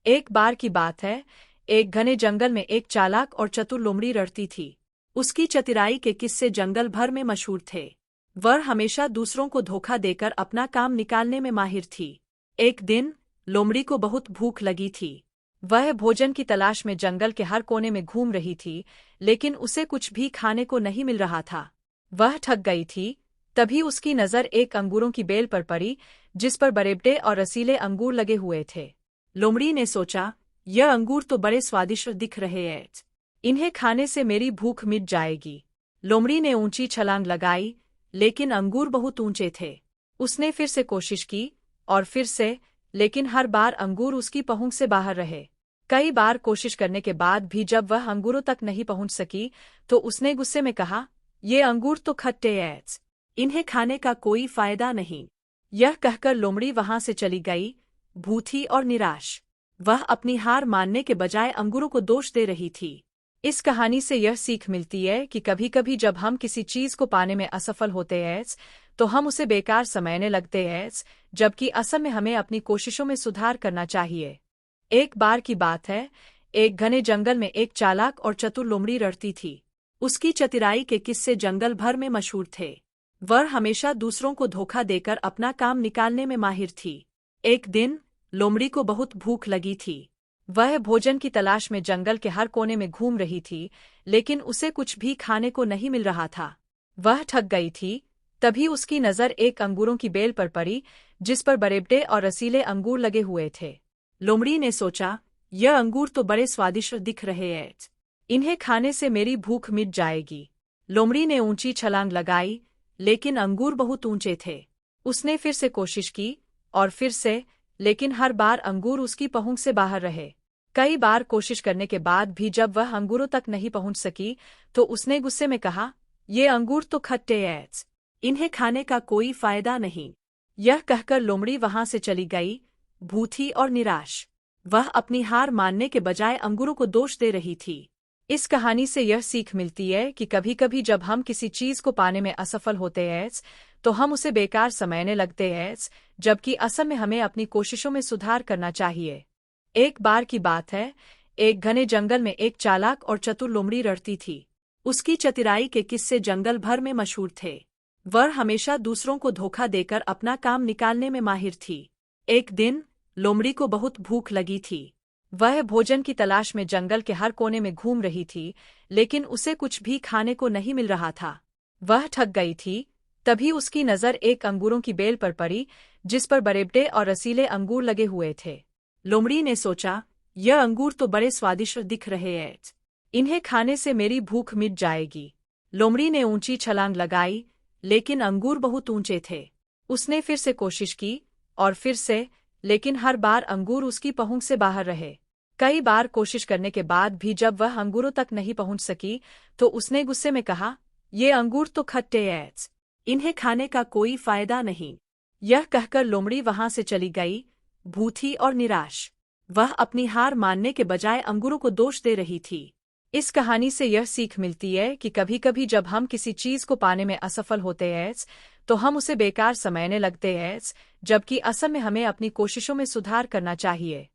एक बार की बात है, एक घने जंगल में एक चालाक और चतुर लोमड़ी रहती थी। उसकी चतुराई के किस्से जंगल भर में मशहूर थे। वह हमेशा दूसरों को धोखा देकर अपना काम निकालने में माहिर थी। एक दिन लोमड़ी को बहुत भूख लगी थी। वह भोजन की तलाश में जंगल के हर कोने में घूम रही थी, लेकिन उसे कुछ भी खाने को नहीं मिल रहा था। वह थक गई थी। तभी उसकी नज़र एक अंगूरों की बेल पर पड़ी, जिस पर बड़े और रसीले अंगूर लगे हुए थे। लोमड़ी ने सोचा, यह अंगूर तो बड़े स्वादिष्ट दिख रहे हैं। इन्हें खाने से मेरी भूख मिट जाएगी। लोमड़ी ने ऊंची छलांग लगाई, लेकिन अंगूर बहुत ऊंचे थे। उसने फिर से कोशिश की और फिर से, लेकिन हर बार अंगूर उसकी पहुंच से बाहर रहे। कई बार कोशिश करने के बाद भी जब वह अंगूरों तक नहीं पहुंच सकी, तो उसने गुस्से में कहा, ये अंगूर तो खट्टे हैं, इन्हें खाने का कोई फायदा नहीं। यह कहकर लोमड़ी वहां से चली गई, भूखी और निराश। वह अपनी हार मानने के बजाय अंगूरों को दोष दे रही थी। इस कहानी से यह सीख मिलती है कि कभी कभी जब हम किसी चीज को पाने में असफल होते हैं, तो हम उसे बेकार समझने लगते हैं, जबकि असल में हमें अपनी कोशिशों में सुधार करना चाहिए। एक बार की बात है, एक घने जंगल में एक चालाक और चतुर लोमड़ी रहती थी। उसकी चतुराई के किस्से जंगल भर में मशहूर थे। वह हमेशा दूसरों को धोखा देकर अपना काम निकालने में माहिर थी। एक दिन लोमड़ी को बहुत भूख लगी थी। वह भोजन की तलाश में जंगल के हर कोने में घूम रही थी, लेकिन उसे कुछ भी खाने को नहीं मिल रहा था। वह थक गई थी। तभी उसकी नज़र एक अंगूरों की बेल पर पड़ी, जिस पर बड़े और रसीले अंगूर लगे हुए थे। लोमड़ी ने सोचा, यह अंगूर तो बड़े स्वादिष्ट दिख रहे हैं। इन्हें खाने से मेरी भूख मिट जाएगी। लोमड़ी ने ऊंची छलांग लगाई, लेकिन अंगूर बहुत ऊंचे थे। उसने फिर से कोशिश की और फिर से, लेकिन हर बार अंगूर उसकी पहुंच से बाहर रहे। कई बार कोशिश करने के बाद भी जब वह अंगूरों तक नहीं पहुंच सकी, तो उसने गुस्से में कहा, ये अंगूर तो खट्टे हैं, इन्हें खाने का कोई फायदा नहीं। यह कहकर लोमड़ी वहां से चली गई, भूखी और निराश। वह अपनी हार मानने के बजाय अंगूरों को दोष दे रही थी। इस कहानी से यह सीख मिलती है कि कभी कभी जब हम किसी चीज को पाने में असफल होते हैं, तो हम उसे बेकार समझने लगते हैं, जबकि असल में हमें अपनी कोशिशों में सुधार करना चाहिए। एक बार की बात है, एक घने जंगल में एक चालाक और चतुर लोमड़ी रहती थी। उसकी चतुराई के किस्से जंगल भर में मशहूर थे। वह हमेशा दूसरों को धोखा देकर अपना काम निकालने में माहिर थी। एक दिन लोमड़ी को बहुत भूख लगी थी। वह भोजन की तलाश में जंगल के हर कोने में घूम रही थी, लेकिन उसे कुछ भी खाने को नहीं मिल रहा था। वह थक गई थी। तभी उसकी नज़र एक अंगूरों की बेल पर पड़ी, जिस पर बड़े और रसीले अंगूर लगे हुए थे। लोमड़ी ने सोचा, यह अंगूर तो बड़े स्वादिष्ट दिख रहे हैं। इन्हें खाने से मेरी भूख मिट जाएगी। लोमड़ी ने ऊंची छलांग लगाई, लेकिन अंगूर बहुत ऊंचे थे। उसने फिर से कोशिश की और फिर से, लेकिन हर बार अंगूर उसकी पहुंच से बाहर रहे। कई बार कोशिश करने के बाद भी जब वह अंगूरों तक नहीं पहुंच सकी, तो उसने गुस्से में कहा, ये अंगूर तो खट्टे हैं, इन्हें खाने का कोई फायदा नहीं। यह कहकर लोमड़ी वहां से चली गई, भूखी और निराश। वह अपनी हार मानने के बजाय अंगूरों को दोष दे रही थी। इस कहानी से यह सीख मिलती है कि कभी कभी जब हम किसी चीज को पाने में असफल होते हैं, तो हम उसे बेकार समझने लगते हैं, जबकि असल में हमें अपनी कोशिशों में सुधार करना चाहिए।